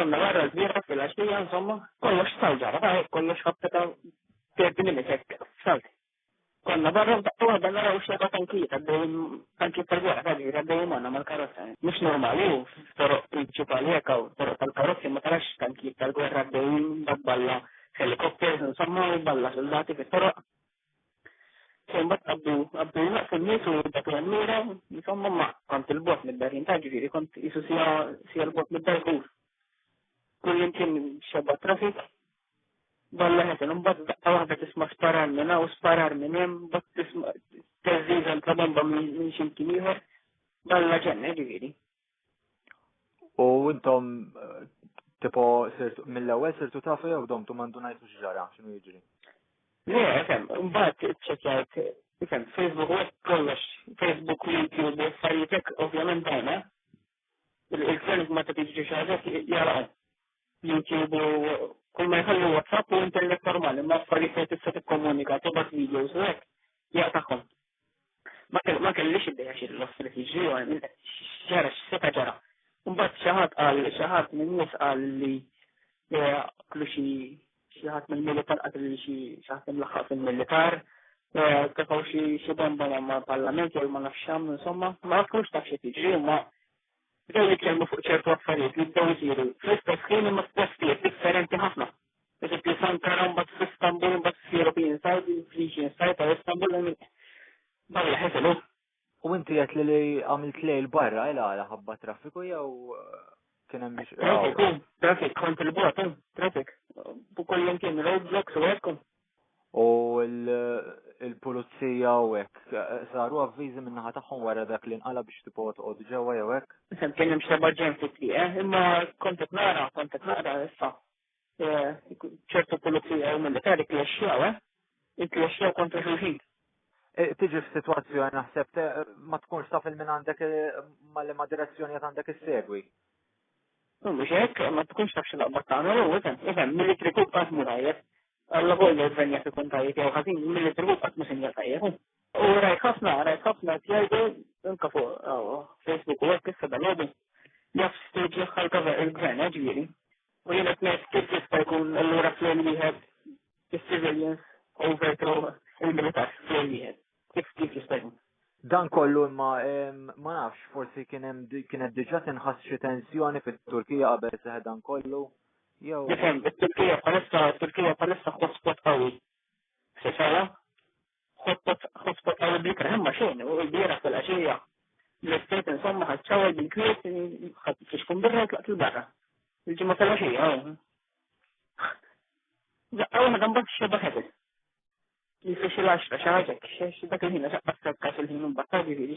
konna barra l-bira fil-għaxija, insomma, kollox salġara, kollox ħabta 30 minutes salt. Konna barra b'daqqa waħda naraw xlega tankiet, għaddejn tankiet tal-gwerra, għaddejn għaddejn għanna mal-karozza. Mux normali, toroq prinċipali għakaw, toroq tal-karozzi ma tarax tankiet tal-gwerra għaddejn dabballa helikopters, insomma, balla soldati fit-toroq. Sembat għabdu waqf il-nis u dak l-mira, insomma, ma kont il-bot mid-darin ta' ġifiri, kont jisu sija l-bot mid-dar kur. Kull jimkien xabba trafik, balla ħetan, un bat daqqa wahda tisma sparar minna u sparar minnem, bat tisma teżiza l-kabamba minn ximkien ieħor, balla ġenna ġifiri. U intom tipo mill-ewwel sirtu tafu jew domtu mandunajtu x'ġara x'inhu jiġri? Le, fem, mbagħad iċċekkjajt, fem, Facebook u kollox, Facebook u YouTube u affarijiet ovvjament dajna. Il-gvern ma ta' tiġi xi ħaġa jaraq. YouTube u kull ma jħallu WhatsApp u internet normali, ma affarijiet tista' tikkomunika, tibgħat videos u hekk jaqtagħhom. Ma kellix idea xi l-ostritiġi u ġara x'seta ġara. Mbagħad xi ħadd minn nies qal li kellu xi ħadd mill-militar qatlu xi ħadd imlaħħaq fil-militar, tefaw xi bomba mal-parlament jew ma nafx x'għamlu insomma, ma nafux taf xi tiġri ma bdew jitkellmu fuq ċertu affarijiet li bdew isiru. Fl-istess ħin imma f'postijiet differenti ħafna. Eżempju Sankara mbagħad f'Istanbul mbagħad f'European Side, f'Legion Side ta' Istanbul balla ħeselu. U inti qed li għamilt lejl barra għala ħabba traffiku jew kien hemm biex. Traffic kont il-bot, traffic. Bukoll kien roadblocks u hekk. U il-pulizija u hekk saru avviżi min-naħa tagħhom wara dak li nqala biex tipgħu toqgħod ġewwa jew hekk? Isem kien hemm xi ġen fit-triq, imma kont qed nara issa ċertu pulizija u militari klexxjaw, ikklexxjaw kontra xulħin. Tiġi f'sitwazzjoni naħseb ma tkunx taf il-min għandek ma direzzjoni qed għandek issegwi. Mhux hekk, ma tkunx taf x'laqbad tagħmel u ifhem militri kull qatt murajjeb. Alla volja jvenja fi kontajiet jew ħażin militri kull qatt ma sinjal tajjeb. U rajt ħafna jgħidu anke fuq Facebook u hekk issa dal-għodu jaf stage jaħħal cover il-gvern ġifieri. U jiena tnejt kif jista' jkun allura flejn wieħed is-civilians overthrow il-militar flejn wieħed. Kif jista' jkun? Dan kollu ma nafx, forsi kienet diġà tinħass xi tensjoni fit-Turkija qabel seħ dan kollu. Jew. Ifhem, it-Turkija bħalissa hotspot qawwi. Se sara? Hotspot qawwi bikra imma xejn, u l-biera fil-għaxija. L-estate insomma ħaċċawel bil-kwiet ħadd tixkum birra tlaqt il-barra. Il-ġimgħa tal-għaxija. Ġaqgħu ma dan bad xi baħet. Jifix il-10 xaħġek, dak il-ħina xaqqas il-ħin un battaġi fi